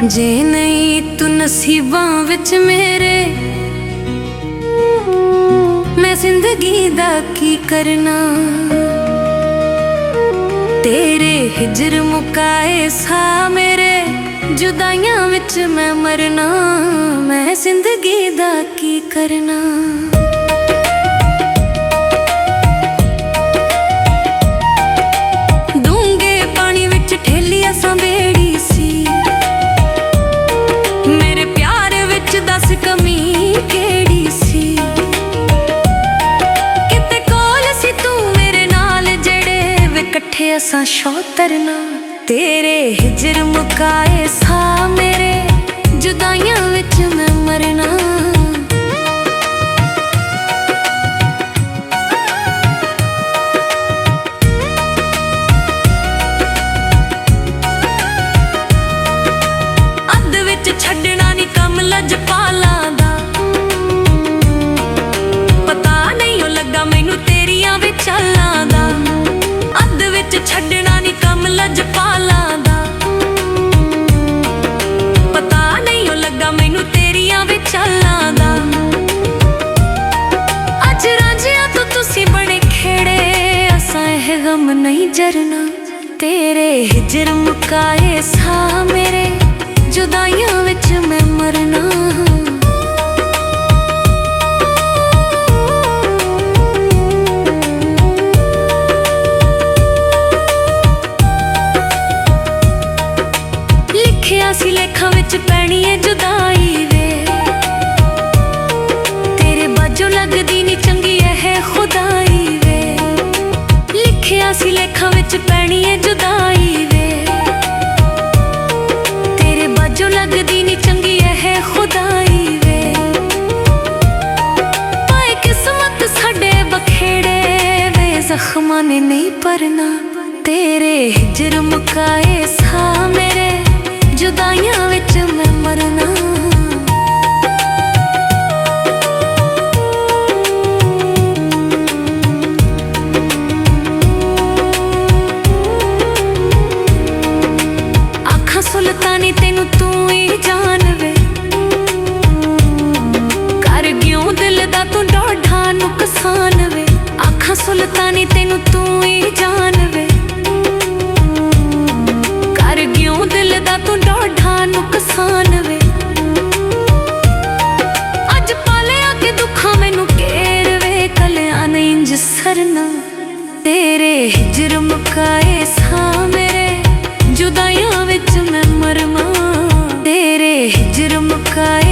जे नहीं तू नसीबां विच मेरे, मैं जिंदगी दा की करना। तेरे हिजर मुकाए सा मेरे, जुदाइयां विच मैं मरना। मैं जिंदगी दा की करना। डूंगे पानी विच ठेली असां बेड़ी सी, मेरे प्यार विच दस कमी केड़ी सी। किते कोल सी तू मेरे नाल, जेड़े वे कट्ठे असां शौतरना। तेरे हिजर मुकाए सा मेरे, जुदाइयां विच मैं मरना। अद विच छड्डना नी कम लजपालां दा, पता नहीं ओ लगा मैनू तेरियां विचालां दा। अद विच छड्डना नी कम लजपालां दा, पता नहीं ओ लगा मैनू तेरियां विचालां दा। अज रांझिया तो तुसी बड़े खेड़े, असां एह गम नहीं जरना। तेरे हिजर मुकाए सा मेरे, जुदाइयां विच मैं मरना। लिखिया सी लेखां विच पैनी है जुदाई वे, तेरे बाजों लगदी नी चंगी है खुदाई वे। लिखिया सी लेखां विच पैनी है जुदाई वे, तेरे बाजों लगदी नी चंगी है खुदाई वे। पाए किस्मत साडे बखेड़े वे, जख्मां ने नहीं भरना। तेरे हिजर मुकाए सा मेरे, जुदाइयां विच मैं मरना। आखां सुल्तानी तेनू तू ही जान वे, कर क्यों दिल दा तू डोढ़ा नुकसान वे। आखां सुल्तानी तेनू तू ही जान वे, कर क्यों दिल दा तू डोढ़ा नुकसान वे। अज पालिया के दुखा मैनू घेर वे, कलियां ने इंज सरना। तेरे हिजर मुकाए सा मेरे, जुदाइयां विच मैं मरना। तेरे हिजर मुकाए